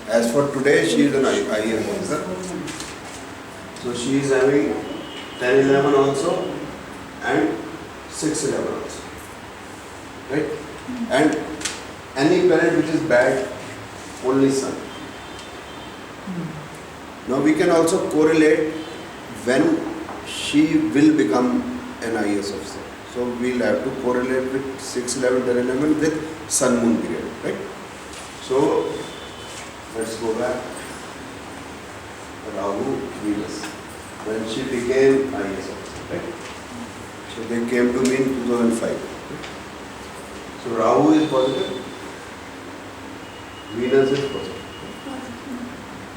As for today, she is an IAS officer. So she is having 10-11 also and 6-11 also. Right? And any parent which is bad, only son. Now we can also correlate when she will become an IAS officer. So we'll have to correlate with 6-11, 10-11 with sun moon period. Right? So let's go back. Rahu, Venus. When she became IAS officer, right? So they came to me in 2005. So Rahu is positive, Venus is positive.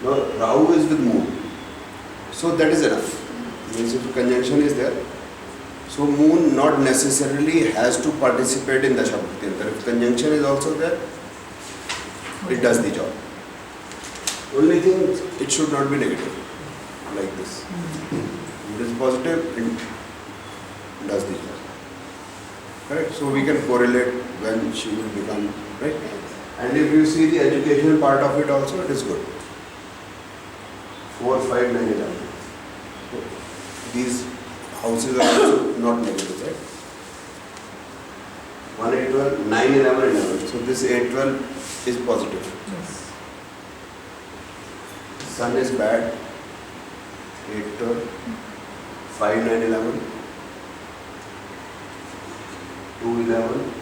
Now Rahu is with Moon. So that is enough. Means if conjunction is there, so Moon not necessarily has to participate in Dashabhakti. If conjunction is also there, it does the job. Only thing, it should not be negative, like this. It is positive, it does the job. Correct? So we can correlate when she will become, right? And if you see the educational part of it also, it is good. 4, 5, 9, 11. So these houses are also not negative, right? 1, 8, 12, 9, 11, 11. So this 8, 12 is positive. Yes. Sun is bad. 8, 12, 5, 9, 11. 2, 11,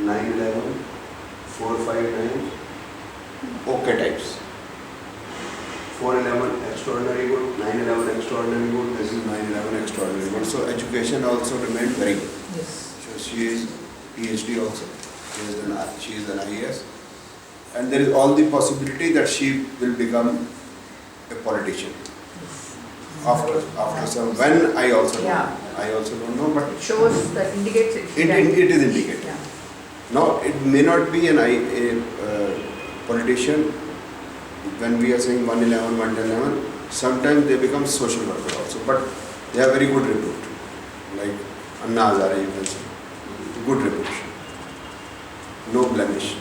9, 11, 4, 5, 9, okay types. 4, 11, extraordinary good, 9, 11, extraordinary good, this is 9, 11, extraordinary good. So education also remained very good. Yes. So she is PhD also, she is an IAS. And there is all the possibility that she will become a politician. After some, when I also don't know. I also don't know, but It shows that indicates it. it is indicated. Yeah. Now, it may not be a politician. When we are saying 111, 111, sometimes they become social worker also, but they have very good repute. Like Anna Hazare, you can say. Good reputation. No blemish.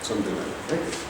Something like that, right?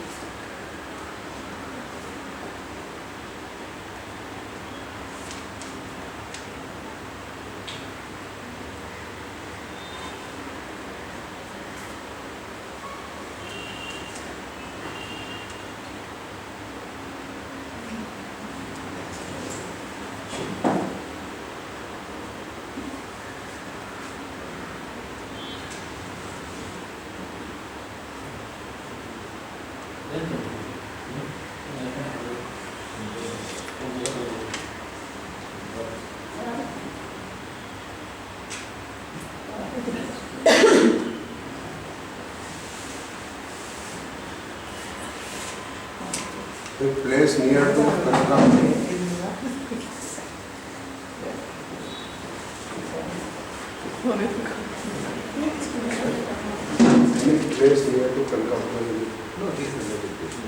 A place near to Kanakapuri. Any place near to Kanakapuri? No, this is not a place.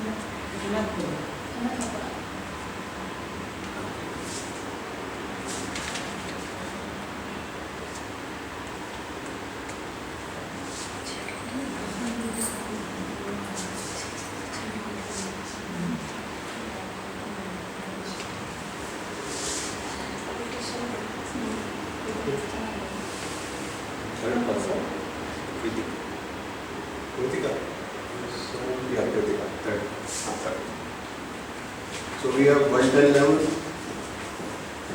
So we have 110 11,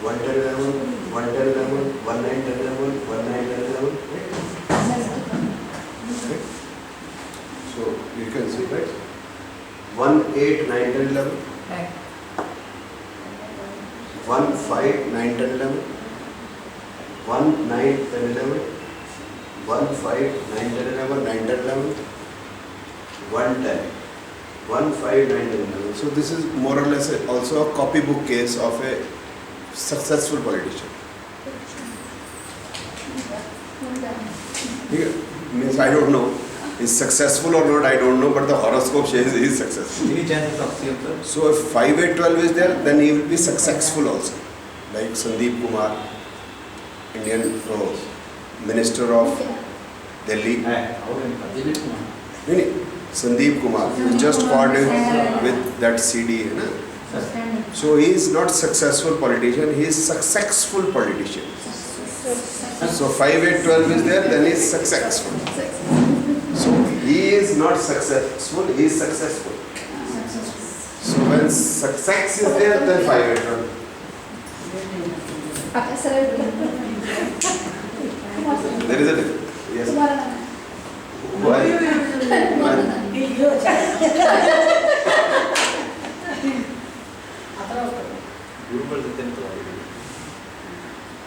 110 11, 110 11, 19 11, 19 11. Right? So you can see, right? 1 8 9 10 11, 1 5 9 10 11, 1 9 10 11, 1 5 9 10 11, 9 10 11, 1 10. 1 5 9 11. So this is more or less also a copybook case of a successful politician. Means I don't know, is successful or not, I don't know, but the horoscope says he is successful. Any chances of CM, sir? So if 5 8 12 is there, then he will be successful also. Like Sandeep Kumar, Indian Minister of Delhi. Dilip Kumar. Sandeep Kumar, who just caught him with that CD. Na? So he is not successful politician, he is successful politician. So 5, 8, 12 is there, then he is successful. So he is not successful, he is successful. So when success is there, then 5, 8, 12. There is a difference. Yes. Why?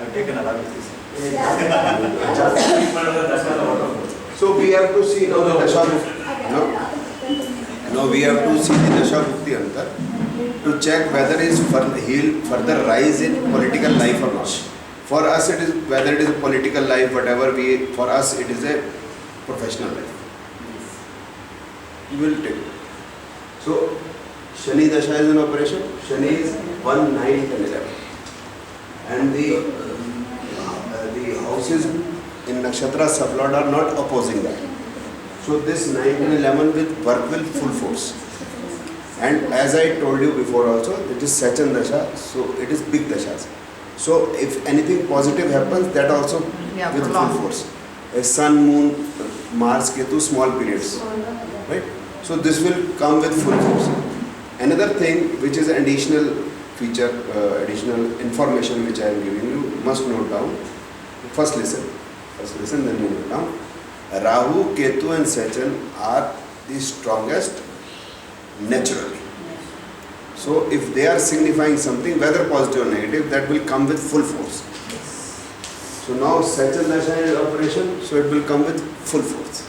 I've taken a lot of this. So we have to see now the Dasha Bhukti. Now we have to see the Dasha Bhukti Antar to check whether he will further rise in political life or not. For us it is, whether it is a political life, whatever for us it is a professional life. We will take. So Shani Dasha is in operation. Shani is 1, 9, 10, 11. And the houses in Nakshatra sublord are not opposing that. So this 9 and 11 will work with full force. And as I told you before also, it is Sachan Dasha, so it is big Dashas. So if anything positive happens, that also with full force. A Sun, Moon, Mars, Ketu, small periods. Right? So this will come with full force. Another thing which is an additional feature, additional information which I am giving you, must note down. First listen, then you note down. Rahu, Ketu and Sachan are the strongest naturally. So if they are signifying something, whether positive or negative, that will come with full force. So now Sachan Dasha is in operation, so it will come with full force.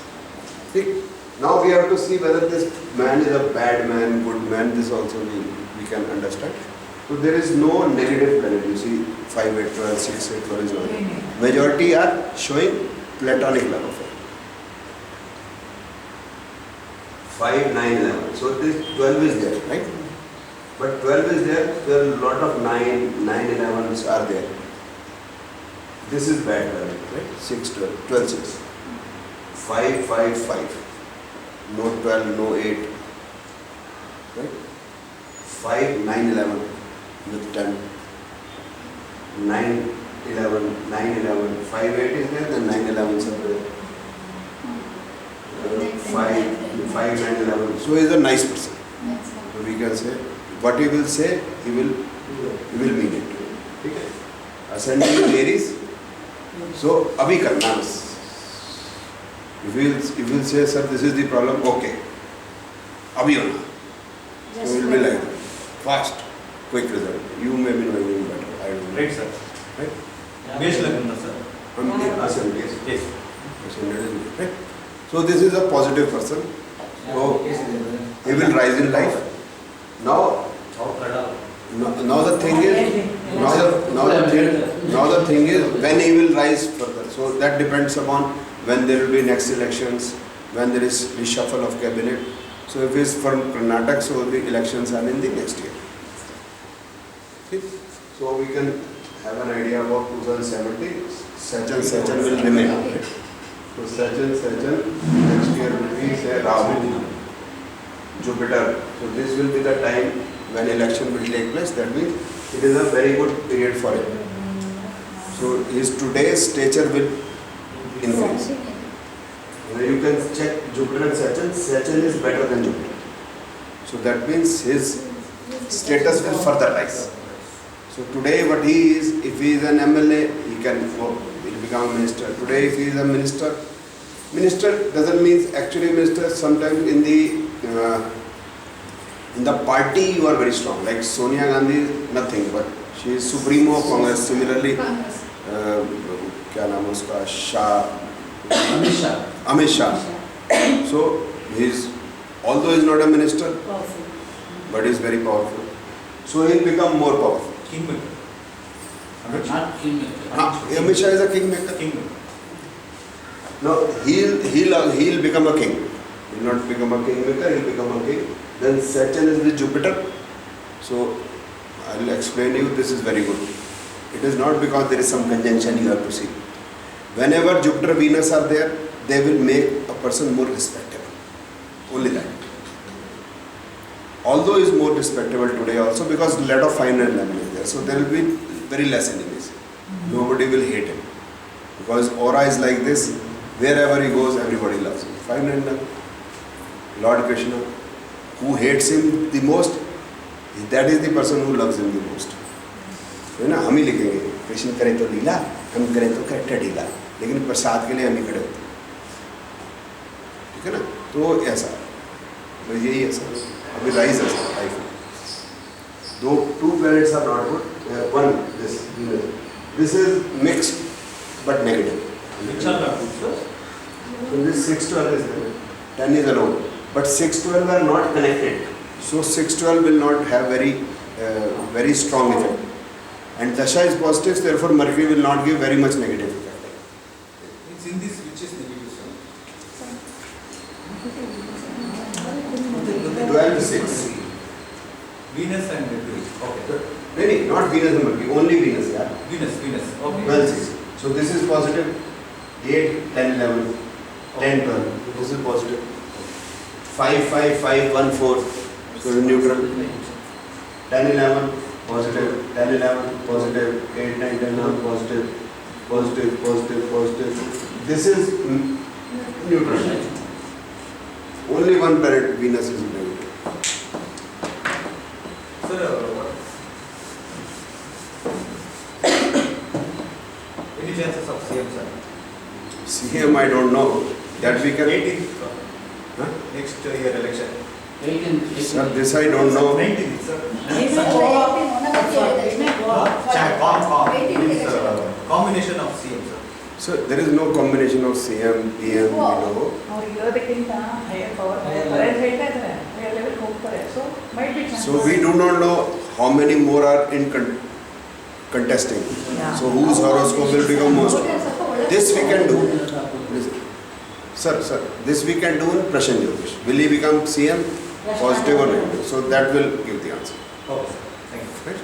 See? Now we have to see whether this man is a bad man, good man, this also we can understand. So there is no negative planet, you see 5, 8, 12, 6, 8, 12 is not. Majority are showing platonic love affair. 5, 9, 11. So this 12 is there, right? But 12 is there are a lot of 9, 11s are there. This is bad planet, right? 6, 12, 12, 6. 5, 5, 5. No 12, no 8. Right? 5, 9, 11 with 10. 9, 11, 9, 11. 5, 8 is there, then 9, 11 is there. 5, 9, 11. So he is a nice person. So we can say, what he will say, he will mean it. Okay? Ascending in Aries. So, abhi karna. If you will say, sir, this is the problem, okay. Abhi hona. So we will be like, fast, quick result. You may be knowing better. I don't know. Right, sir. Right? Base Lagna, sir. Ascending. Yes. Right? So this is a positive person. So he will rise in life. Now the thing is when he will rise further. So that depends upon when there will be next elections, when there is reshuffle of cabinet. So if he is from Karnataka, so the elections are in the next year. Okay? So we can have an idea about 2070. Sachan will remain. Right? So Sachan, next year will be say Rahu, Jupiter. So this will be the time when election will take place. That means it is a very good period for him. So his today's stature will increase. You can check Jupiter and Sachan. Sachan is better than Jupiter. So that means his status will further rise. So today what he is, if he is an MLA, he can become a minister. Today if he is a minister doesn't mean actually minister. Sometimes in the party you are very strong. Like Sonia Gandhi, nothing, but she is supremo of Congress. Similarly, क्या नाम है उसका Amit Shah. So he is, although he is not a minister, but he is very powerful. So he will become more powerful. Kingmaker. Not kingmaker. Amit Shah is a kingmaker. Kingmaker. No, he'll become a king. He will not become a kingmaker, he will become a king. Then Sachan is with Jupiter. So I will explain you, this is very good. It is not because there is some conjunction you have to see. Whenever Jupiter, Venus are there, they will make a person more respectable. Only although is more respectable today also because lot of 5, 9, 11 is there. So there will be very less enemies. Nobody will hate him. Because aura is like this, wherever he goes, everybody loves him. 5, 9, 11. Lord Krishna, who hates him the most, that is the person who loves him the most. है ना, हम ही लिखेंगे कृष्ण करे तो लीला, हम करें तो character ढीला, लेकिन प्रसाद के लिए हम ही खड़े होते हैं, ठीक है ना. तो ऐसा तो यही है सर. अभी राइज है सर लाइफ में. दो 2 planets are not good. One this is mixed but negative. Which are not good, sir? So this 6, 12 is there. 10 is alone. But 6, 12 are not connected. So 6, 12 will not have very strong effect. And Dasha is positive, therefore Mercury will not give very much negative effect. It's in this which is negative, sir. 12, 6. Venus and Mercury. Okay. No, not Venus and Mercury, only Venus. Yeah. Venus. Okay. 12, 6. So this is positive. 8, 10, 11, 10, 12. This is positive. 5, 5, 5, 1, 4. So neutral. 10, 11, positive. 10, 11, positive. 8, 9, 10, 11, positive. Positive. This is neutral. Only one planet, Venus, is negative. Sir, any chances of CM, sir? CM, I don't know. That we can. 18th, sir. Huh? Next year election. 18. Sir, this I don't know. 19th, sir. Combination of CM, sir. So there is no combination of CM, PM, below. So we do not know how many more are in contesting. So whose horoscope will become most? This we can do. Sir, this we can do in Prashan Yogesh. Will he become CM, positive or negative? So that will give the answer. Okay, sir. Thank you. Right?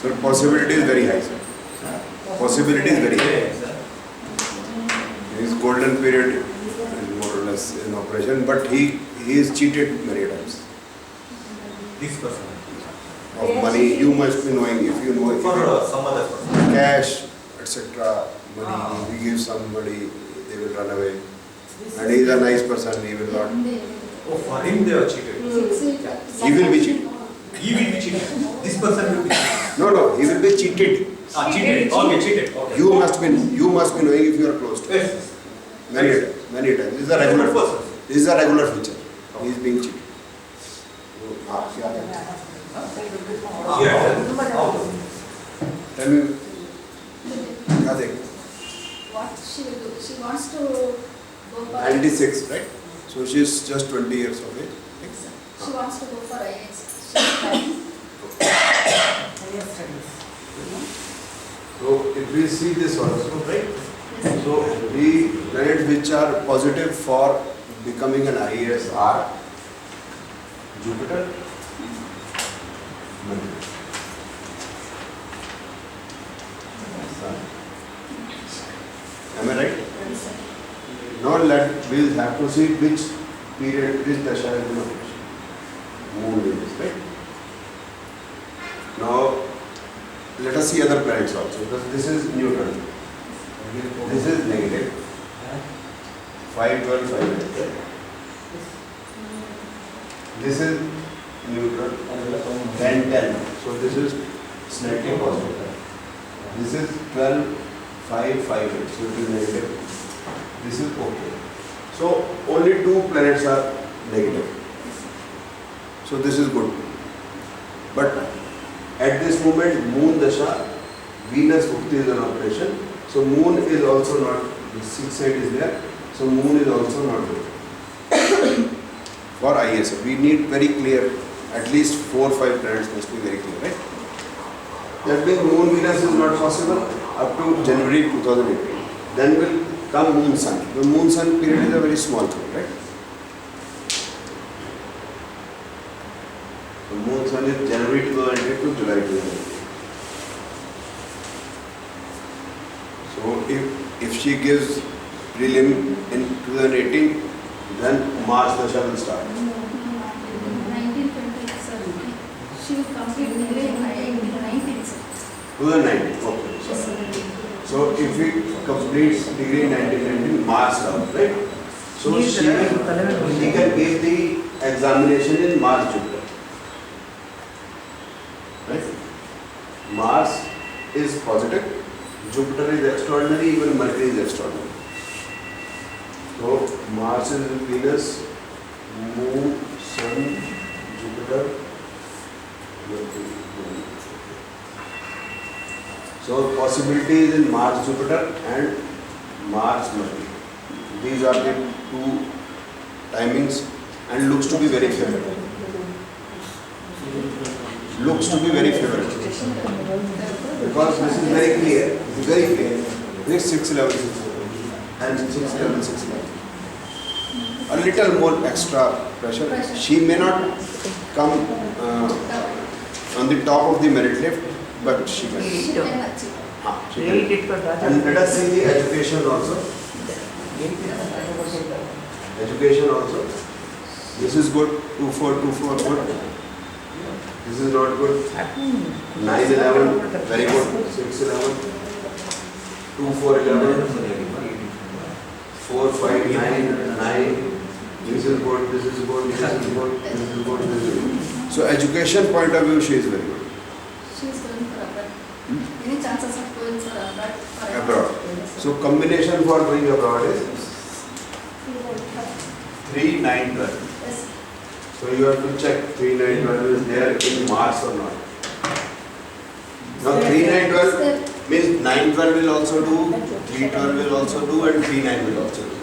So possibility is very high, sir. Possibility is very high. His golden period is more or less in operation, but he is cheated many times This person. of money. You must be knowing if you know For some other person. cash, etc. Money, he gives somebody, they will run away. And he is a nice person, he will not. Oh, for him they are cheated. He will be cheated. He will be cheated. This person will be cheated. No, he will be cheated. Cheated. Okay, cheated. Okay. You must be knowing if you are close to him. Yes. Many times. This is a regular person. This is a regular feature. He is being cheated. Tell me. क्या देख? What she will do? She wants to go for 96, right? So she is just 20 years of age. She wants to go for IAS. She's planning. So if we see this horoscope, right? So the planets which are positive for becoming an IAS are Jupiter, Mercury. Am I right? Now we'll have to see which period this dasha is in operation. Moon is, right? Now let us see other planets also, because this is neutral. This is negative. 5, 12, 5, 9. This is neutral. Then 10. So this is slightly positive. This is 12, 5, 5, 8. So it is negative. This is okay. So only 2 planets are negative. So this is good. But at this moment, Moon Dasha, Venus Bhukti is an operation. So Moon is also not, the 6th side is there. So Moon is also not good. For ISF, we need very clear, at least 4 or 5 planets must be very clear, right? That means Moon Venus is not possible up to January 2018. Then will come Moon Sun. The Moon Sun period is a very small thing, right? The Moon Sun is January 2018 to July 2018. So if she gives prelim in 2018, then Mars Dasha will start. 1927. She will complete degree in 1919. 2019, okay. So if we complete degree in 1919, Mars comes, right? So she can give the examination in Mars Jupiter. Right? Mars is positive, Jupiter is extraordinary, even Mercury is extraordinary. So Mars is in Venus, Moon, Sun, Jupiter, Mercury. So possibility is in Mars Jupiter and Mars Mercury. These are the 2 timings and looks to be very favorable. Looks to be very favorable. Because this is very clear. It is very clear. This 6, 11, 6, 11 and 6, 11, 6, 11. A little more extra pressure. She may not come on the top of the merit list, but she can. She can achieve. She can. And let us see the education also. Education also. This is good. 2, 4, 2, 4, good. This is not good. 9, 11, very good. 6, 11. 2, 4, 11. 4, 5, 9, 9. This is good, this is good, this is good, this is good, this is good. So education point of view, she is very good. She is going for abroad. Any chances of going for abroad? Abroad. So combination for going abroad is 3, 9, 12. Yes. So you have to check 3, 9, 12 is there in Mars or not. Now 3, 9, 12 means 9, 12 will also do, 3, 12 will also do and 3, 9 will also do.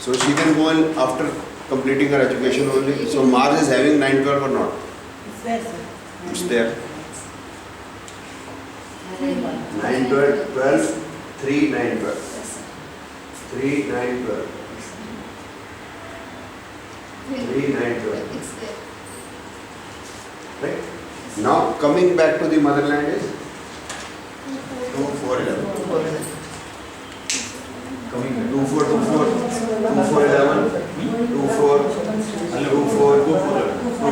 So she can go in after completing her education only. So Mars is having 9, 12 or not? It's there. 9, 12, 12, 3, 9, 12. Yes, sir. 3, 9, 12. 3, 9, 12. It's there. Right? Now coming back to the motherland is 2, 4, 11. Coming back. 2, 4, 2, 4, 2, 4, 11, 2, 4, 2, 4, 2, 4, 2,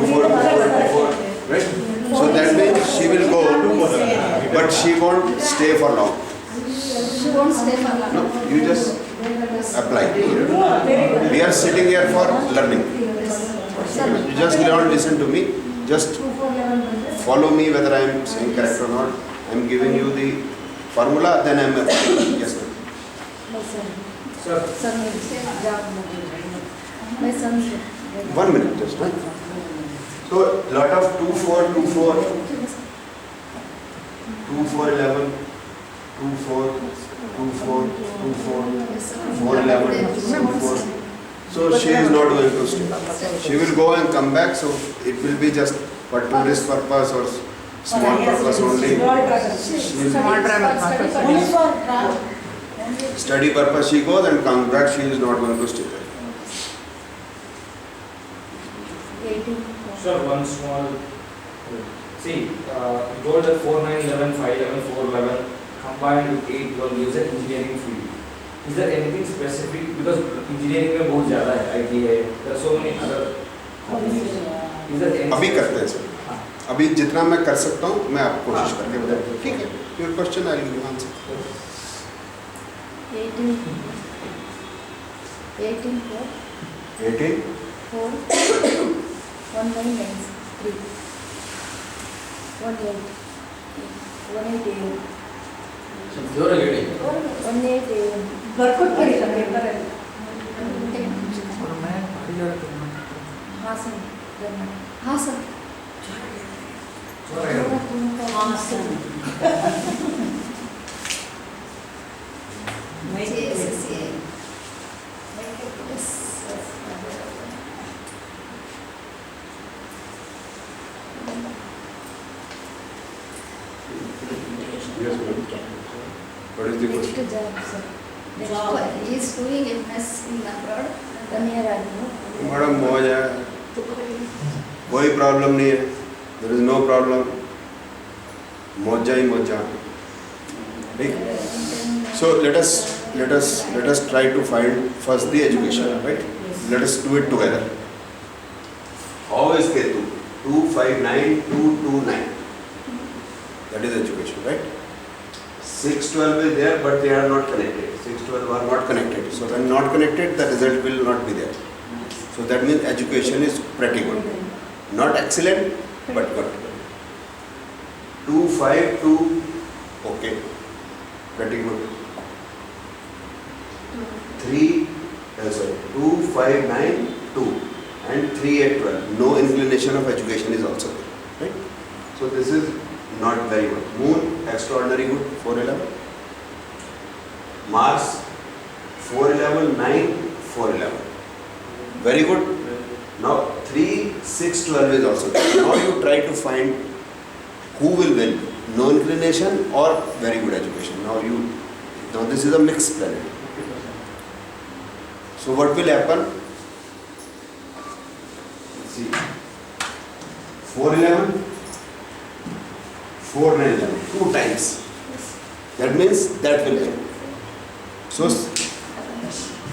4, 2, 4, right? So that means she will go, but she won't stay for long. She won't stay for long. No, you just apply. We are sitting here for learning. Sir, You just don't listen to me. Just follow me whether I am saying correct or not. I am giving you the formula, then I am yes, sir. Sir, my son. 1 minute, just one. So lot of 2, 4, 2, 4, 2, 4, 11, 2, 4, 2, 4, 2, 4, 4, 11, 2, 4. So she is not going to stay. She will go and come back. So it will be just for tourist purpose or small purpose only. She is study purpose she goes and comes back. She is not going to stay there. Sir, one small. See, you told that 4, 9, 11, 5, 11, 4, 11 combined with 8, 12 gives an engineering field. Is there anything specific? Because engineering में बहुत ज़्यादा है, IT है, there are so many other combinations. Is there anything? अभी करते हैं sir. अभी जितना मैं कर सकता हूँ मैं आपको कोशिश करके बताऊँ. ठीक है. Your question I will give answer. 18. 18. 18. 4 1993 18 188 ಜೋರಾಗಿ ಹೇಳಿ. 188 ಬರ್ಕೊಟ್ಬಿಡಿ ಪೇಪರಲ್ಲಿ. Hassan Hassan Hassan. Yes, ma'am. What is the Next question? job, sir. Job. He is doing MS in abroad. 1 year ago. Madam मौज है, कोई प्रॉब्लम नहीं है, देयर इज नो प्रॉब्लम, मौजा ही मौजा, ठीक? So let us try to find first the education, right? Let us do it together. How is Ketu? 259229. That is education, right? 612 is there, but they are not connected. 612 are not connected. So when not connected, the result will not be there. So that means education is pretty good. Not excellent, but good. 252, okay, pretty good. 2592 and 3812. No inclination of education is also there, right? So this is not very good. Moon, extraordinary good, 411. Mars, 411, 9, 411. Very good. Now 3, 6, 12 is also good. Now you try to find who will win, no inclination or very good education. Now this is a mixed planet. So what will happen? Let's see. 411, 411, 2 times. That means that will win. So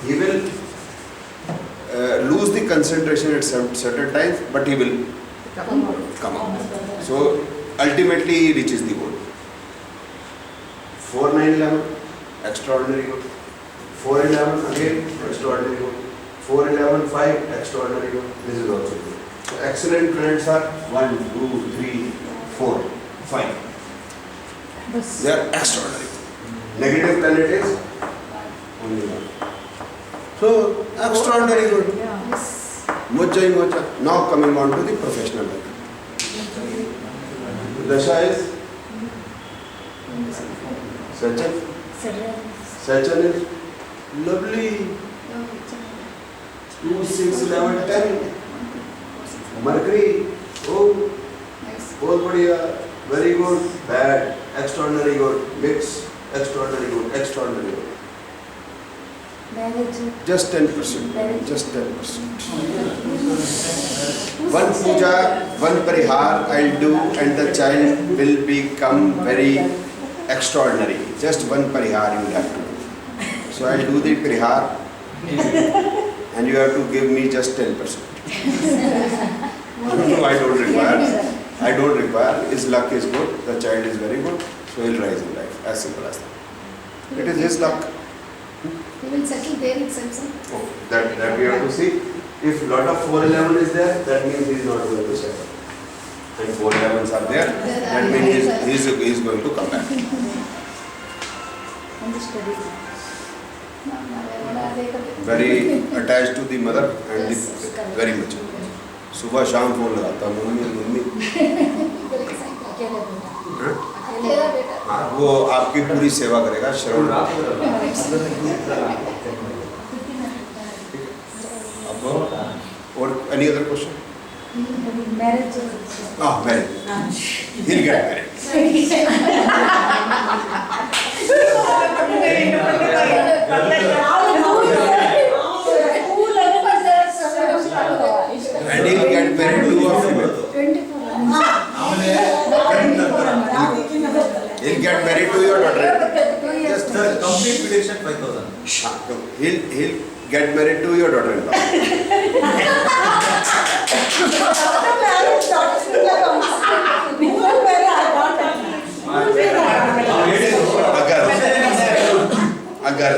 he will lose the concentration at certain times, but he will come out. So ultimately he reaches the goal. 4911, extraordinary good. 411 again, extraordinary good. 411, 5, extraordinary good. This is also good. So excellent planets are 1, 2, 3, 4, 5. They are extraordinary. Negative planet is only 1. So extraordinary good. Yes. Moja hi moja. Now coming on to the professional life. Dasha is Sachin. Sachin is lovely. 2, 6, 11, 10. Mercury. Oh, Nice. बहुत बढ़िया. Very good. Bad. Extraordinary good. Mix. Extraordinary good. Extraordinary good. Marriage. Just 10%. Just 10%. One puja, one parihar I'll do, and the child will become very extraordinary. Just one parihar you will have to do. So I'll do the parihar, and you have to give me just 10%. No, I don't require. I don't require. His luck is good. The child is very good, so he'll rise in life. As simple as that. It is his luck. He will settle there itself, sir. Oh, that we have to see. If lot of 411 is there, that means he is not going to settle. And 411s are there, that means he is going to come back. And the study. Very attached to the mother and Yes, the, correct. very much. सुबह शाम phone लगाता mummy mummy. अकेला बेटा. हाँ? अकेला बेटा. हाँ, वो आपकी पूरी सेवा करेगा श्रवण. अब और any other question? Marriage. Ah, marriage. He'll get married. And he'll get married to a female. 24. He'll get married to your daughter. Just the complete prediction 5,000. He'll get married to your daughter-in-law. अगर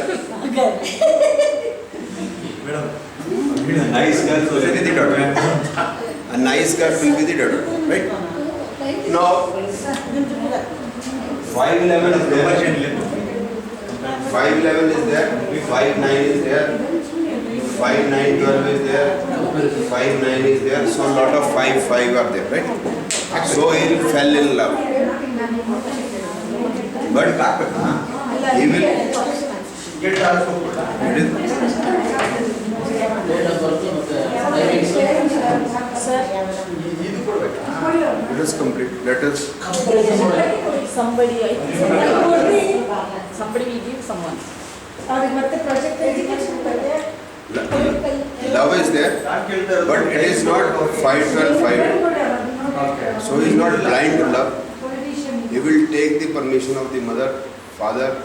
Madam, Nice girl, so say the daughter. A nice girl will be the daughter, right? Now, 511 is there. 511 is there. 59 is there. 5912 is there. 59 is there. So a lot of 55 are there, right? So he fell in love. But he will. It is complete. Let us. Somebody will give someone. Love is there, but it is not 512. Okay. So he is not blind to love. He will take the permission of the mother, father,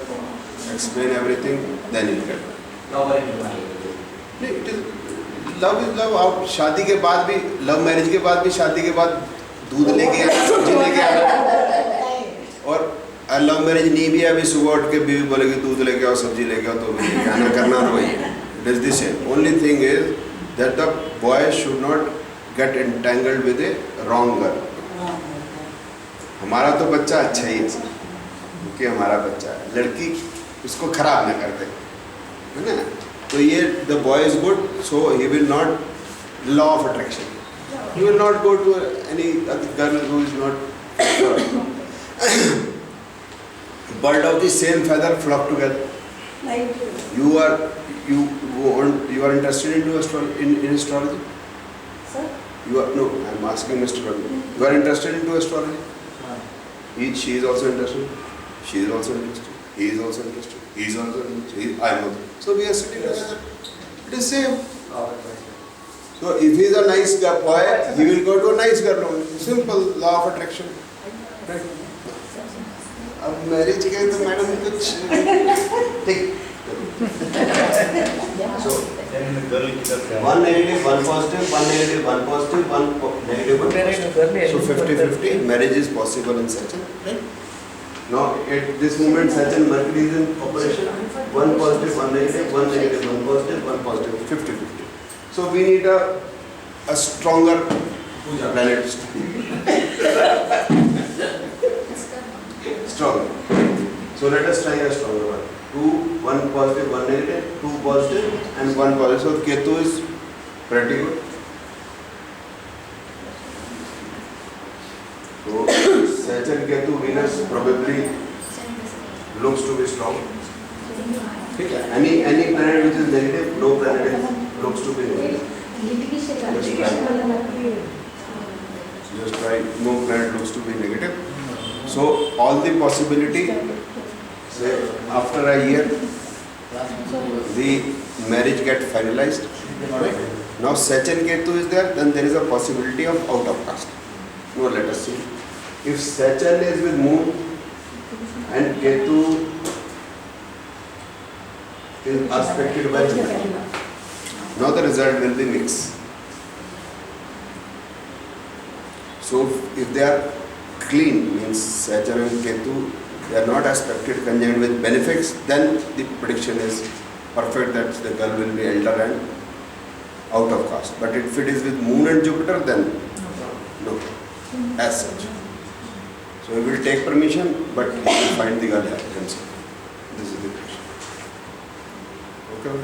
explain everything, then he will get married. नहीं, it is love is love. आप शादी के बाद भी love marriage के बाद भी शादी के बाद दूध लेके आना, सब्जी लेके आना, और लव मैरिज नहीं भी है, अभी सुबह उठ के बीवी बोलेगी दूध लेके आओ, सब्जी लेके आओ, तो भी लेके आना, करना और वही है. It is the same. Only thing is that the boy should not get entangled with a wrong girl. हमारा तो बच्चा अच्छा ही है सर, क्योंकि हमारा बच्चा है, लड़की उसको खराब ना कर दे, है ना? तो ये the boy is good, so he will not law of attraction. He will not go to any other girl who is not. Bird of the same feather flock together. You are interested into in astrology? Sir? You are no. I am asking Mr. Ravi. You are interested into astrology? She is also interested. She is also interested. He is also interested. He is also interested. I am also. So we are sitting together. It is same. So if he is a nice boy, he will go to a nice girl only. Simple law of attraction. Right? अब marriage के तो madam कुछ ठीक. So 1 negative, 1 positive, 1 negative, 1 positive, 1 negative, 1 positive. So 50-50 marriage is possible in Saturn, right? Now at this moment Saturn Mercury is in operation. 1 positive, 1 negative, 1 negative, 1 positive, 1 positive, 50-50. So we need a stronger planet. Stronger. So let us try a stronger one. 2, 1 positive, 1 negative, 2 positive and 1 positive. So Ketu is pretty good. So Saturn, Ketu, Venus probably looks to be strong. Any planet which is negative, no planet looks to be negative. Just try. No planet looks to be negative. So all the possibility, say after a year, the marriage get finalized. Right? Now Saturn Ketu is there, then there is a possibility of out of caste. Now let us see. If Saturn is with Moon and Ketu is aspected by Jupiter, now the result will be mixed. So if they are clean, means Saturn and Ketu, they are not aspected conjunct with benefics, then the prediction is perfect that the girl will be elder and out of caste. But if it is with Moon and Jupiter, then no, as such. So he will take permission, but he will find the girl himself. This is the question. Okay?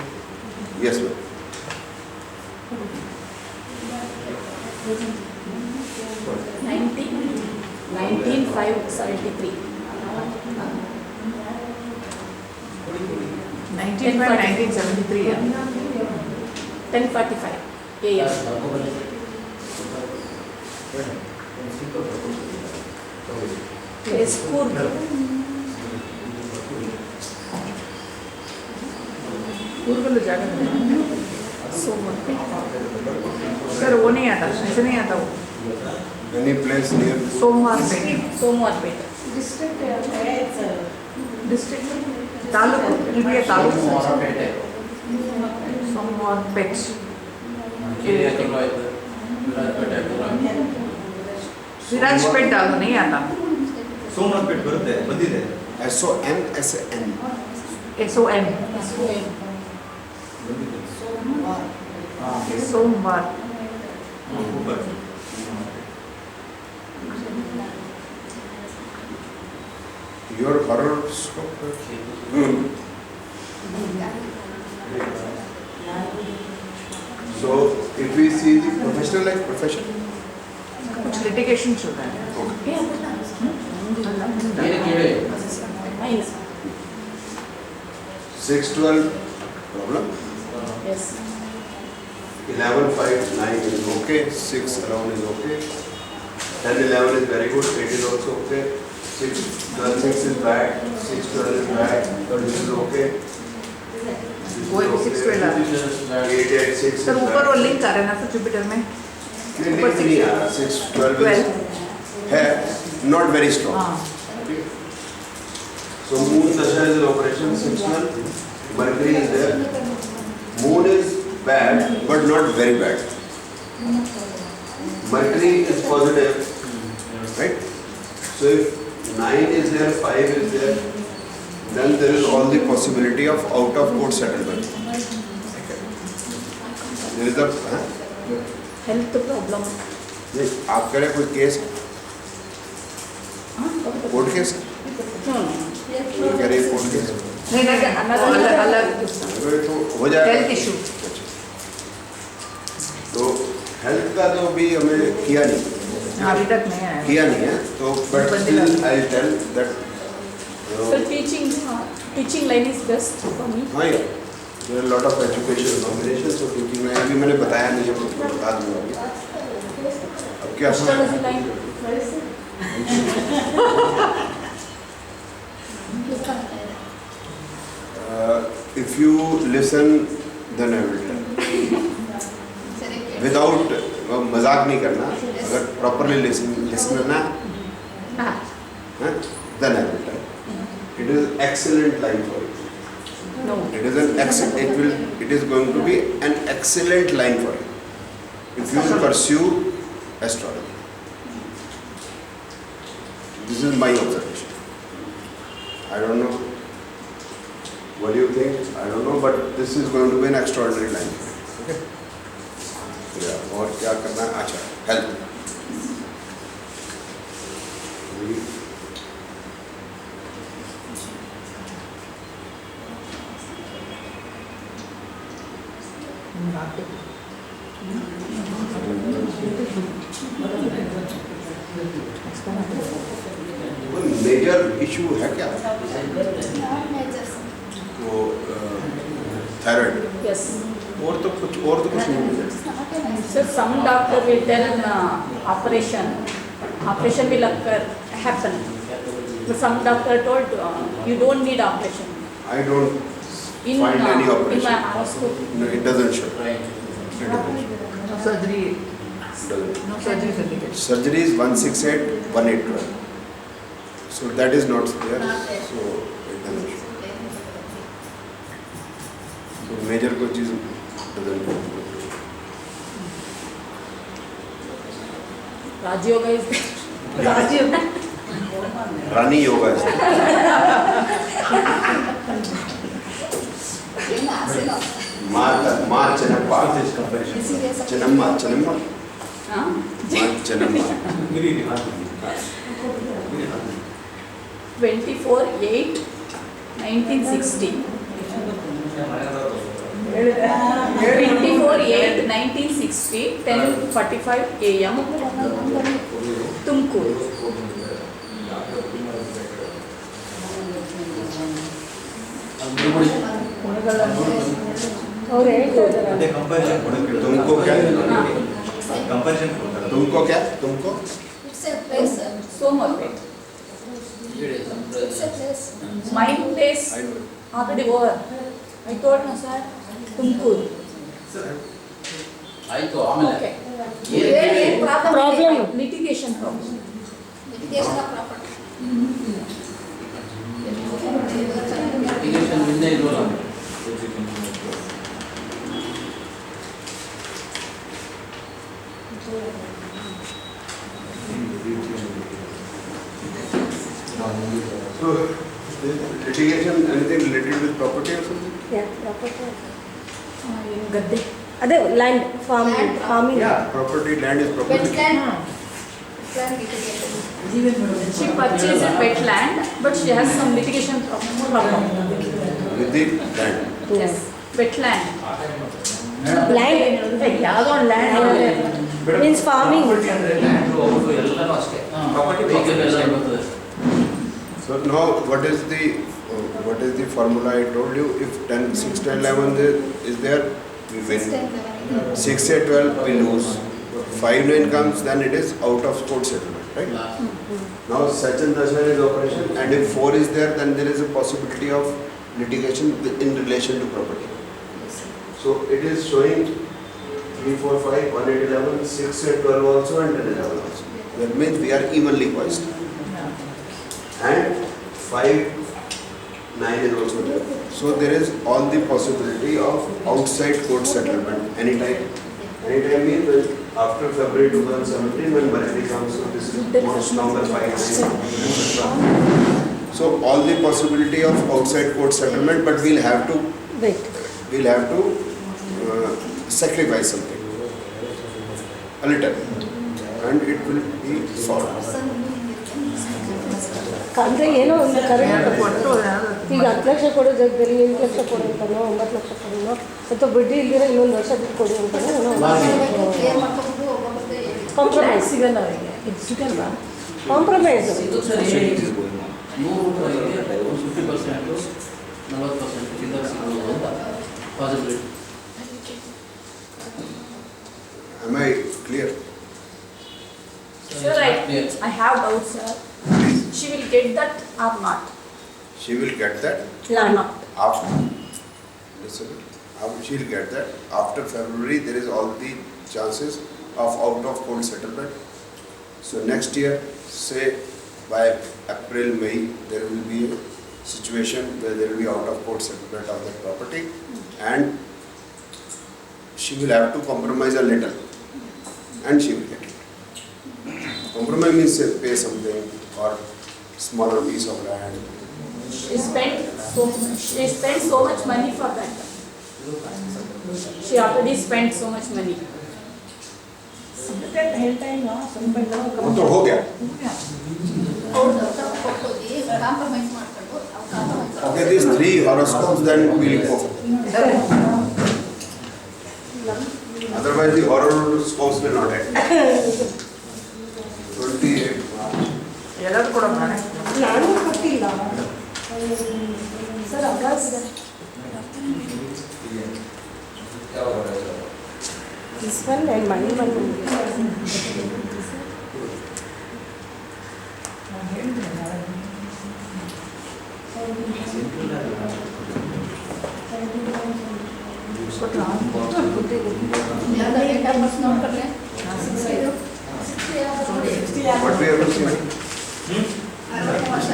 Yes, ma'am. 19,573. 1973. 10:45 AM. Yes, Kurg. पूर्व जागा sir वो नहीं आता, ऐसे नहीं आता वो. Any place near सोमवार पे Somwarpet. डिस्ट्रिक्ट तालुकु इल्बिया तालुकु सोमवार पेट विराजपेट डालो नहीं आता. सोमनाथ पेट बರುತ್ತೆ ಬಂದಿದೆ. SOM, SN. SOM. सोमवार. Your horoscope. So if we see the professional life, profession. कुछ litigation चल रहा है. Okay. मेरे कीड़े. Minus. 6-12 problem. Yes. 11-5-9 is okay. 6 around is okay. 10-11 is very good. 8 is also okay. 6-12 is bad. 6-12 is bad. But this is okay. वो 6-12 आ रहा है. 8-8-6 is sir ऊपर वो bad. लिंक आ रहा है ना सर जुपिटर में. नहीं नहीं आ रहा. 6-12 है not very strong. हाँ. So moon dasha is in operation 6-12. Mercury is there. Moon is bad but not very bad. Mercury is positive, right? So if 9 is there, 5 is there, then there is all the possibility of out of court settlement. There is a Health problem. आपके लिए कोई case court case No. कह रहे court case नहीं नहीं वो अलग अलग तो हो जाएगा. Health issue. तो हेल्थ का तो अभी हमें किया नहीं अभी तक नहीं आया. किया नहीं है तो but still I tell that So teaching line is best for me. हाँ यार there are lot of education combination so teaching में अभी मैंने बताया नहीं है तो बता दूंगा अभी. अब क्या Astrology line. if you listen then I will tell without मजाक नहीं करना. अगर प्रॉपरली लिसन करना then I will tell. It is excellent line for you. No. It is it is going to be an excellent line for you if you pursue astrology. This is my observation. I don't know. What do you think? I don't know, but this is going to be an extraordinary line. Okay. Yeah. और क्या करना है? अच्छा, health. कोई major issue है क्या? वो thyroid Yes. और तो कुछ नहीं है. So some doctor will tell operation will happen. But some doctor told you don't need operation. I don't In find any in my operation. horoscope. No, it doesn't show. No surgery. Doesn't. No surgery certificate. Surgery is 168, 1812. So that is not there. So it doesn't show. So major कोई चीज doesn't show. Raj Yoga is there. रानी योगा है. माँ Channamma Channamma Channamma Huh? माँ Channamma 24/8/1960. 24/8/1960, 10:45 a.m. Tumkur. और तुमको क्या comparison तुमको क्या तुमको It's a place. Somerpet. It's a place. My place I know. already over. I told no sir. Tumkur. ಆಯ್ತು ಆಮೇಲೆ Okay. ಏನ್ Problem. Litigation problem. Litigation of property. Application ನಿನ್ನೆ ಇಲ್ವಲ್ಲ So litigation anything related with property or something? Yeah, property. In Gadde. ಅದೇ land Land. Farming Yeah, property, land is property. Wetland. Wetland litigation. She purchased a wetland, but she has some litigation problem. With the land. Yes, wetland. Land ಯಾವುದೋ ಒಂದು land means farming ಎಲ್ಲನೂ ಅಷ್ಟೇ property vehicle ಎಲ್ಲ ಬರ್ತದೆ. So now what is the formula I told you? If 10, 6, 10, 11 is there, we win. 6, 8, 12 we lose. 5, 9 comes, then it is out of court settlement, right? Now such and such is operation, and if 4 is there, then there is a possibility of litigation in relation to property. So it is showing 3, 4, 5, 1, 8, 11, 6, 8, 12 also, and 10, 11 also. That means we are evenly poised. And 5, 9 is also there. So there is all the possibility of outside court settlement anytime. Anytime means after February 2017 when Maradi comes, so this is much longer 5, 9, etc. So all the possibility of outside court settlement, but we'll have to sacrifice something, a little, and it will be solved. ಅಂದರೆ ಏನೋ ಒಂದು correct ಕೊಟ್ಟು ಈಗ 10 ಲಕ್ಷ ಕೊಡೋ ಜಾಗದಲ್ಲಿ 8 ಲಕ್ಷ ಕೊಡು ಅಂತಾನೋ 9 ಲಕ್ಷ ಕೊಡೋನೋ ಅಥವಾ ಬಡ್ಡಿ ಇಲ್ದಿರ ಇನ್ನೊಂದು ವರ್ಷ ಬಿಟ್ಟು ಕೊಡಿ ಅಂತಾನೋ ಕ್ಲಿಯರ್ ಮಾಡ್ಕೊಂಡು ಒಬ್ಬೊಬ್ಬರದೇ ಹೇಳಿ. ಕಾಂಪ್ರಮೈಸ್ ಸಿಗಲ್ಲ ಅವರಿಗೆ ಇದು ಸಿಗಲ್ವಾ ಕಾಂಪ್ರಮೈಸ್ ಇದು ಸರಿ 50%, 40% ಚಿಲ್ಲರೆ ಸಿಗ್ಬೋದು ಅಂತ possibility. Am I clear? Sure, I have doubts, sir. She will get that or not? She will get that Or not? after. Listen, she will get that after February. There is all the chances of out of court settlement. So next year, say by April, May, there will be a situation where there will be out of court settlement of that property, and she will have to compromise a little, and she will get it. Compromise means say, pay something or smaller piece of land. She spent so much money for that. She already spent so much money. ಹೇಳ್ತಾ ಇಲ್ಲ ಸ್ವಲ್ಪ वो तो हो गया. ಹೌದು ಕೊಟ್ಟೋಗಿ compromise ಮಾಡ್ಕೊಂಡು ಅವ್ರು compromise Okay, these 3 horoscopes, then we'll go. Otherwise, the horoscopes will not end. 28 March. ಎಲ್ಲರೂ ಕೂಡ ಮಾಡಿ ನಾನು ಕೊಟ್ಟಿಲ್ಲ sir Awas this one and money one ಯಾವ್ದು ಡೇಟ್ ಆಫ್ ಬರ್ತ್ ನೋಡ್ಕೊಂಡ್ರೆ 65 What we have to see? 60 ವರ್ಷ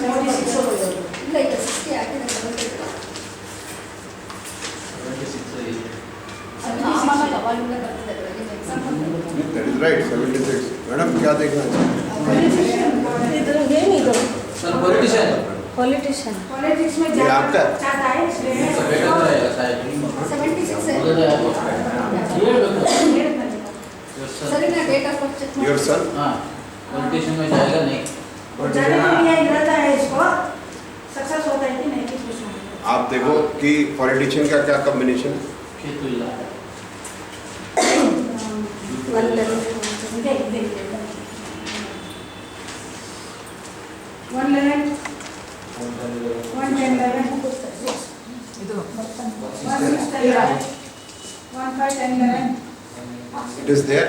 76. ಇಲ್ಲ ಈಗ 60 ಆಗಿದೆ 76 ಸಾಮಾನ್ಯ ಅವಾಗಿಂದ ಬರ್ತಿದ್ದಾರೆ exam That is right, 76. Madam, क्या देखना चाहिए? ಇದು ಏನಿದು सर पॉलिटिशियन ಪೊಲಿಟಿಷಿಯನ್ पॉलिटिक्स में ये आपका है? इसका बेटा तो रहेगा शायद 76 है सर ना date of birth check Your son? हाँ पॉलिटिशियन में जाएगा नहीं सक्सेस होता है कि नहीं कि पूछना आप देखो कि पॉलिटिशियन का क्या कॉम्बिनेशन. खेतु ಇಲ್ಲ ಇದು It is there.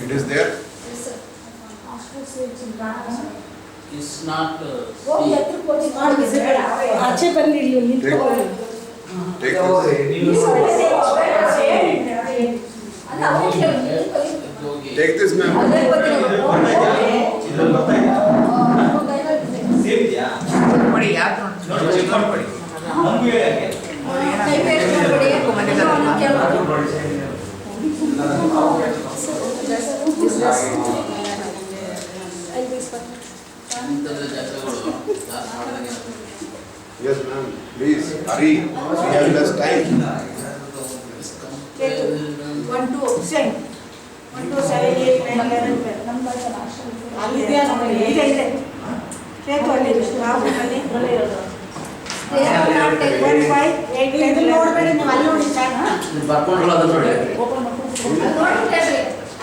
It is there. is not ಆಚೆ ಬಂದು ಇಲ್ಲಿ ನಿಂತ್ಕೊಳ್ಳಿ Take this. Take this, ma'am. Same ಇದೆಯಾ ಮಾಡಿ ಯಾರು ನೋಡಿ ಚೆಕ್ ಮಾಡ್ಕೊಳ್ಳಿ ನಮಗೂ ಹೇಳಿ ಹಾಗೆ This ಇಂಥದ್ದು ಜಾತ್ರೆಗಳು ಜಾಸ್ತಿ ಮಾಡಿದಂಗೆ Yes, ma'am. Please hurry. We have less time. 1 2 same 1 2 7 8 9 11 ಅಲ್ಲಿದೆ ಇದೆ ಇದೆ ಸೇತು ಅಲ್ಲಿ ರಾಹುಲಲ್ಲಿ They have not taken 1 5 8 10 ನೋಡಬೇಡಿ ನೀವು ಅಲ್ಲಿ ನೋಡಿ ಸರ್ ನೀವು ಬರ್ಕೊಂಡ್ರಲ್ಲ ಅದನ್ನ ನೋಡಿ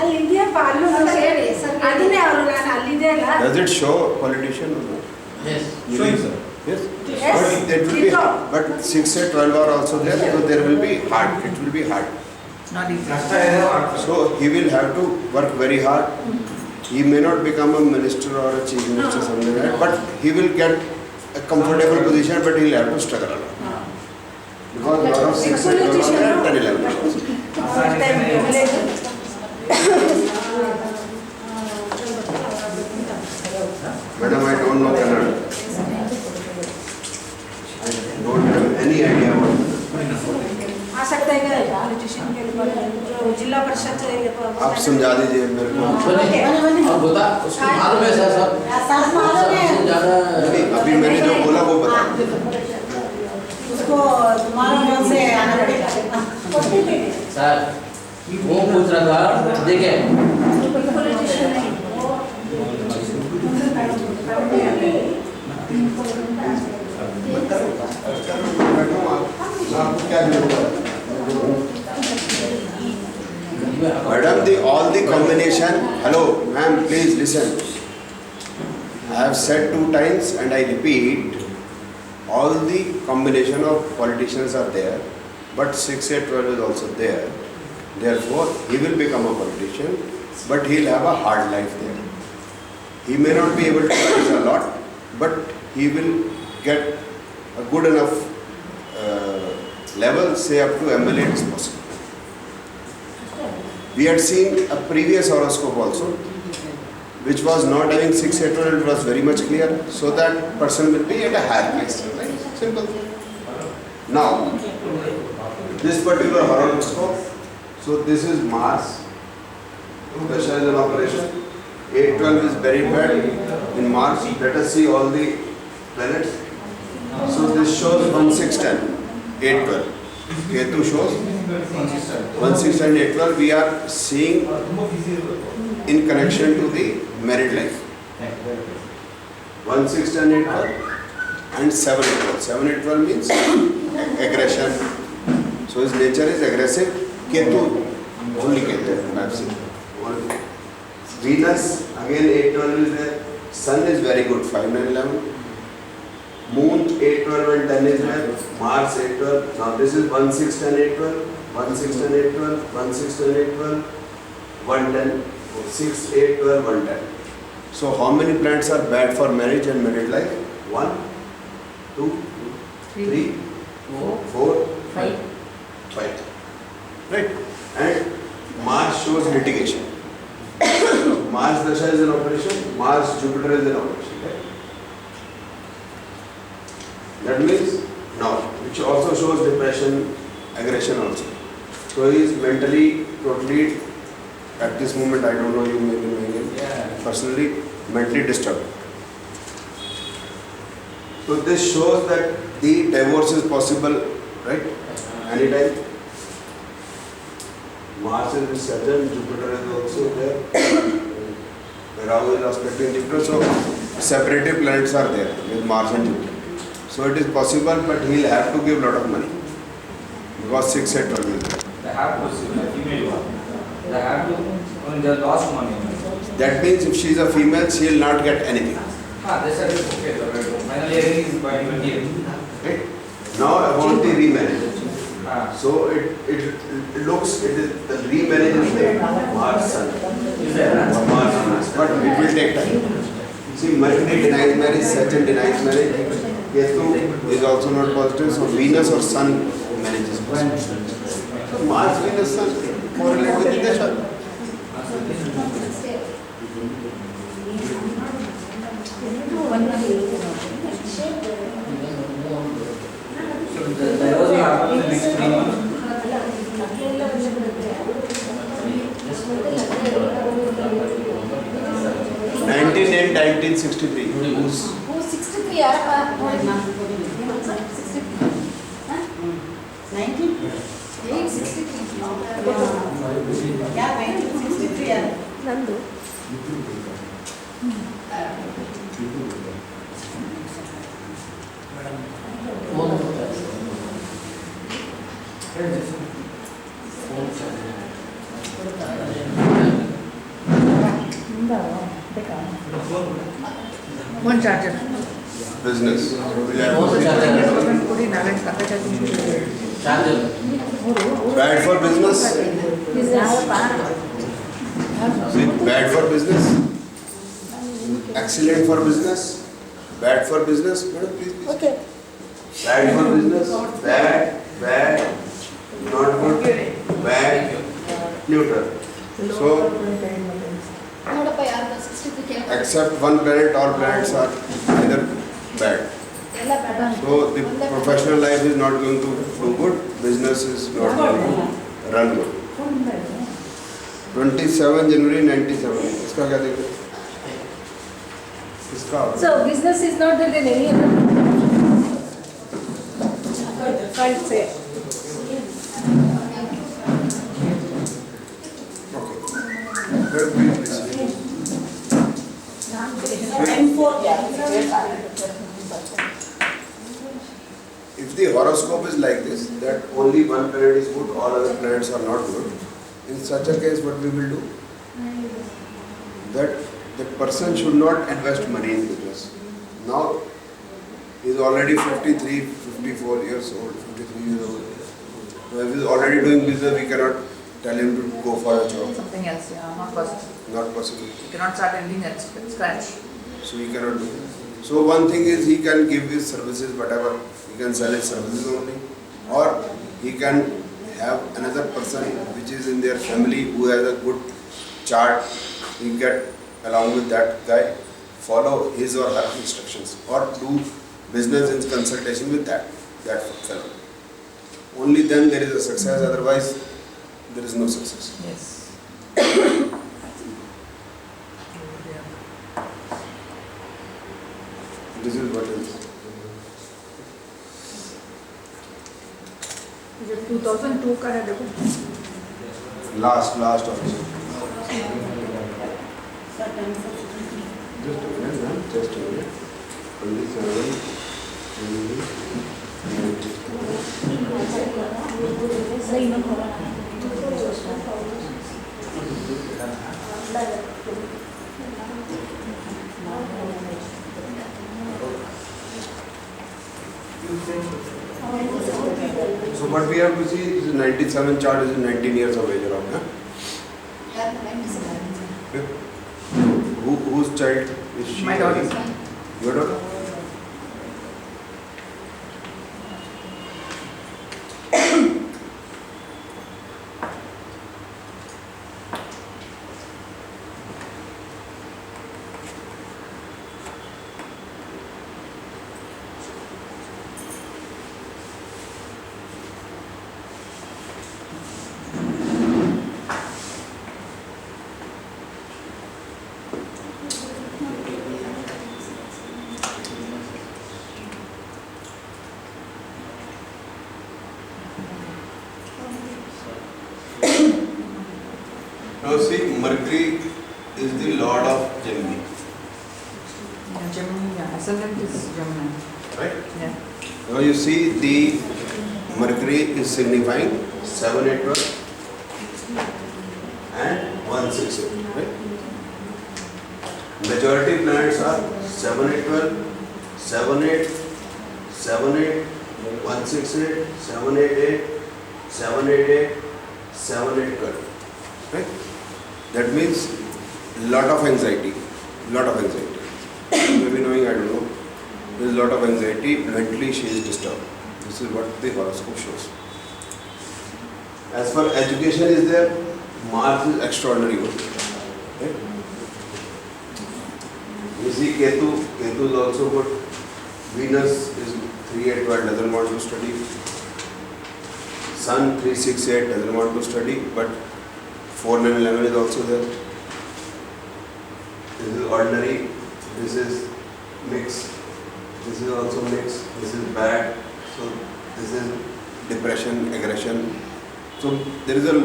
ಅಲ್ಲಿ ಇದೆಯಪ್ಪ ಅಲ್ಲೂ ಹೇಳಿ ಸರ್ ಅದನ್ನೇ ಅವರು ನಾನು ಅಲ್ಲಿದೆ ಅಲ್ಲ Does it show politician or not? Yes Showing, sir. Yes. Yes. But that will be, but 6 and 12 are also there, so there will be hard. It will be hard. Not easy. ಕಷ್ಟ ಇದೆ ಆಗ್ತದೆ. So he will have to work very hard. He may not become a minister or a chief minister, something like that, but he will get a comfortable position, but he will have to struggle a lot. Because a lot of 6 and 12 are there, 10, 11 are also. first time village Madam, I don't know Kannada. I don't have any idea about it. आसक्ता है politician के जो जिला परिषद आप समझा दीजिए मेरे को। बने और बता उसको मालूम है सर सब मालूम है ज़्यादा नहीं, अभी मैंने जो बोला वो बता। उसको तुम्हारा मन से आना पड़ेगा सर वो पूछ रहा था देखिए पॉलिटिशियन नहीं आपको क्या जरूरत है? Madam, all the combination. Hello, ma'am, please listen. I have said 2 times and I repeat. All the combination of politicians are there, but 6, 8, 12 is also there. Therefore, he will become a politician, but he will have a hard life there. He may not be able to rise a lot, but he will get a good enough level, say up to MLA is possible. We had seen a previous horoscope also, which was not having 6, 8, 12, it was very much clear, so that person will be at a higher place. Right? Simple. Now, this particular horoscope, so this is Mars, Dasha is an operation, 8, 12 is very bad in Mars. Let us see all the planets. So this shows 1, 6, 10, 8, 12. Ketu shows 1, 6 and 8, 12. We are seeing in connection to the married life. 1, 6, 10, 8, 12 and 7, 8, 12. 7, 8, 12 means aggression. So his nature is aggressive. Ketu, only Ketu, I have seen. Venus, again 8, 12 is there. Sun is very good, 5, 9, 11. Moon 8, 12 and 10 is there. Mars 8, 12. Now this is 1, 6, 10, 8, 12. 1, 6, 10, 8, 12. 1, 6, 10, 8, 12. 1, 10. 6, 8, 12, 1, 10. So how many planets are bad for marriage and married life? 1, 2, 3, 4, 5. Right? And Mars shows litigation. Mars Dasha is an operation. Mars Jupiter is an operation. Right? That means now, which also shows depression, aggression also. So he is mentally, totally, at this moment, I don't know, you may be knowing him, personally, mentally disturbed. So this shows that the divorce is possible, right? Anytime. Mars is with Saturn, Jupiter is also there. Rahu is aspecting Jupiter, so separative planets are there with Mars and Jupiter. So it is possible, but he will have to give a lot of money. Because 6, 8, 12 is there. They have to see the female one. They have to, I mean, they lost money. That means if she is a female, she will not get anything. They said it's okay. Finally, everything is by 28. Right? Now about the remarriage. Ah. So it looks, it is the remarriage is there. Mars Sun. Is there? Or Mars Sun. But it will take time. See, Mercury denies marriage, Saturn denies marriage. Ketu is also not positive. So Venus or Sun marriage is possible. So Mars, Venus, Sun correlate with the Dasha. So the divorce will happen in the next 3 months. 19 and 19 1963. Who's 63 ಯಾರಪ್ಪ ನೋಡಿ 63 ಯಾರು 63 ಯಾರು ನಂದು ಒಂದು charger business? ಕೊಡಿ ನಾಳೆ ಕತೆ charger Bad for business? See, bad for business? Excellent for business? Bad for business? Madam, please. Okay Bad for business? Bad, not good, bad, neutral. So, ನೋಡಪ್ಪ ಯಾರು 63 ಕೇಳ except one planet, all planets are either bad. ಎಲ್ಲ ಬೇಡ So, the professional life is not going to do good, business is not going to run good. 27 January 97. इसका क्या देखते हैं? इसका so business is not that in any can't say. Well, please listen. If the horoscope is like this, that only one planet is good, all other planets are not good, in such a case what we will do? That the person should not invest money in business. Now, he is already 53, 54 years old, 53 years old. So if he is already doing business, we cannot tell him to go for a job. something else, yeah, not possible. Not possible. You cannot start anything at scratch. So he cannot do. So one thing is he can give his services, whatever, he can sell his services only, or he can have another person which is in their family who has a good chart, he get along with that guy, follow his or her instructions, or do business in consultation with that fellow. Only then there is a success, otherwise there is no success. Yes. This is what is. ये 2002 का है देखो. Last officer. Just a minute. 27. So what we have to see is 97 chart is 19 years of age around. Huh? ಯಾರು 97 Whose child is she? My daughter. Your daughter? Now see, Mercury is the lord of Gemini, Gemini, yeah. Ascendant is Gemini. right? Yeah. Now you see the Mercury is signifying 781 and 168, right? Majority planets are 781, 78, 78, 168, 788, 788, 781, right? That means lot of anxiety. You may be knowing, I don't know. There is a lot of anxiety. Mentally, she is disturbed. This is what the horoscope shows. As far as education is there, Mars is extraordinary good. Right? You see Ketu is also good. Venus is 3 8 12, doesn't want to study. Sun 3 6 8 doesn't want to study, but 4 9 11 is also there. This is ordinary. This is mixed. This is also mixed. This is bad. So this is depression, aggression. So there is a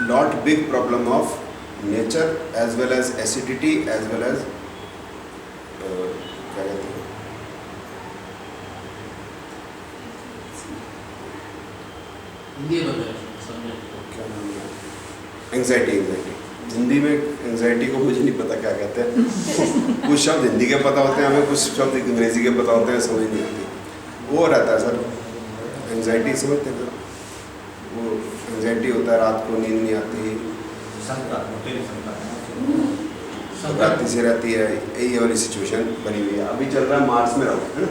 lot big problem of nature as well as acidity as well as क्या कहते हैं हिंदी बताइए समझे क्या नाम है anxiety Hindi में anxiety को मुझे नहीं पता क्या कहते हैं कुछ शब्द हिंदी के पता होते हैं हमें कुछ शब्द अंग्रेजी के पता होते हैं समझ नहीं आती वो रहता है सर एंग्जाइटी समझते हैं वो एंग्जाइटी होता है रात को नींद नहीं आती राती से रहती है यही वाली सिचुएशन बनी हुई है अभी चल रहा है मार्च में राहु है ना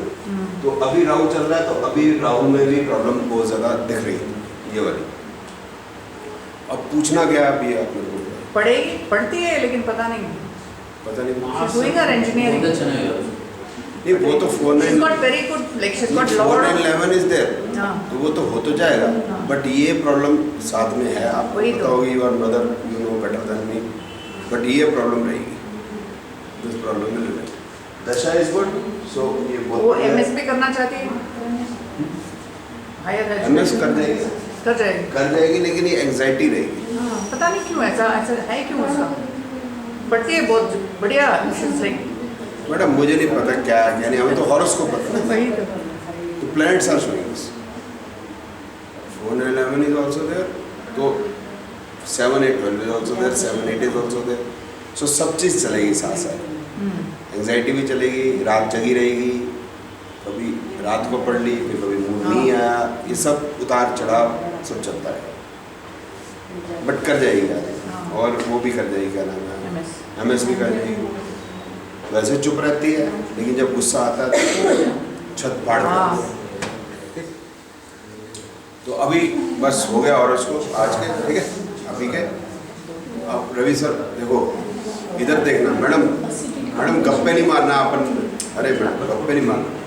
तो अभी राहु चल रहा है तो अभी राहु में भी प्रॉब्लम बहुत ज़्यादा दिख रही है ये वाली अब पूछना क्या है अभी आप लोगों को पढ़ेगी पढ़ती है लेकिन पता नहीं पता नहीं she's doing her engineering. बहुत अच्छा नहीं लगा नहीं वो तो 4 She's got very good, like she's got lot of 4-9-11 is there हाँ। तो वो तो हो तो जाएगा हाँ। बट ये प्रॉब्लम साथ में है आपको वही पता तो। होगी your mother you know better than me but ये प्रॉब्लम रहेगी दिस प्रॉब्लम विल रिमेन दशा इज गुड सो ये वो बहुत MSc करना चाहती है हायर एमएस कर जाएगी कर जाएगी लेकिन ये एंजाइटी रहेगी हाँ, पता नहीं क्यों ऐसा ऐसा है क्यों उसका पढ़ती है बहुत बढ़िया she's like मैडम मुझे नहीं पता क्या है क्या नहीं हमें तो हॉरोस्कोप पता है वही तो तो planets are showing this 4-9-11 is also there तो 7-8-12 is also there 7-8 is also there so सब चीज़ चलेगी साथ साथ एंजाइटी भी चलेगी रात जगी रहेगी कभी रात को पढ़ ली फिर कभी मूड नहीं आया ये सब उतार चढ़ाव सब चलता है बट कर जाएगी आगे और वो भी कर जाएगी क्या नाम है MS भी कर जाएगी वैसे चुप रहती है लेकिन जब गुस्सा आता है तो छत फाड़ देती है तो अभी बस हो गया और उसको आज के ठीक है अभी के अब रवि सर देखो इधर देखना मैडम गप्पे नहीं मारना अपन अरे मैडम गप्पे नहीं मारना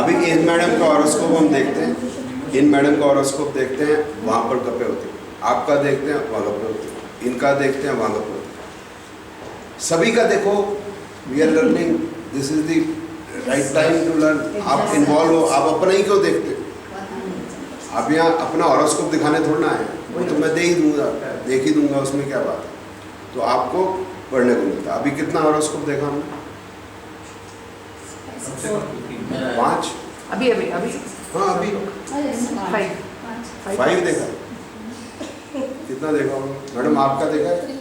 अभी इन मैडम का हॉरोस्कोप हम देखते हैं इन मैडम का हॉरोस्कोप देखते हैं वहाँ पर गप्पे होते हैं आपका देखते हैं वहाँ गप्पे होते हैं इनका देखते हैं वहाँ गप्पे होते हैं सभी का देखो we are learning this is the right time to learn आप इन्वॉल्व हो आप अपना ही क्यों देखते आप यहाँ अपना हॉरोस्कोप दिखाने थोड़ा ना है वो तो मैं देख ही दूंगा उसमें क्या बात है तो आपको पढ़ने को मिलता है अभी कितना हॉरोस्कोप देखा हमने 5 अभी अभी अभी हाँ अभी 5 देखा कितना देखा होगा मैडम आपका देखा है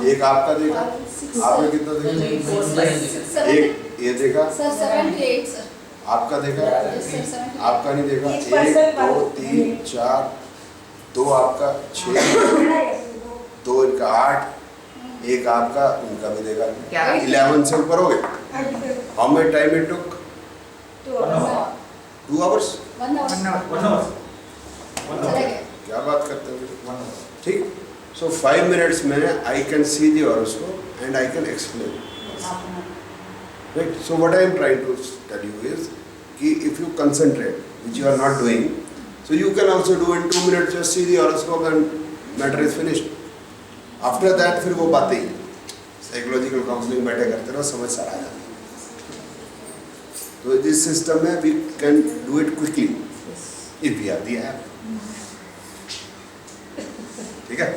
एक आपका देखा आपने कितना देखा एक ये देखा सर 7 to 8 सर आपका देखा आपका नहीं देखा 1 2 3 4 2 आपका 6 2 इनका 8 एक आपका उनका भी देखा 11 से ऊपर हो गए how much time it took 2 hours 1 hour क्या बात करते हैं ठीक सो 5 minutes में I can see the horoscope and I can explain right so what I am trying to tell you is कि if you concentrate which you are not doing so you can also do in 2 minutes just see the horoscope and matter is finished after that फिर वो बातें ही psychological counselling बैठे करते रहो समझ सारा आ जाता है तो जिस सिस्टम में we can do it quickly if we have the app ठीक है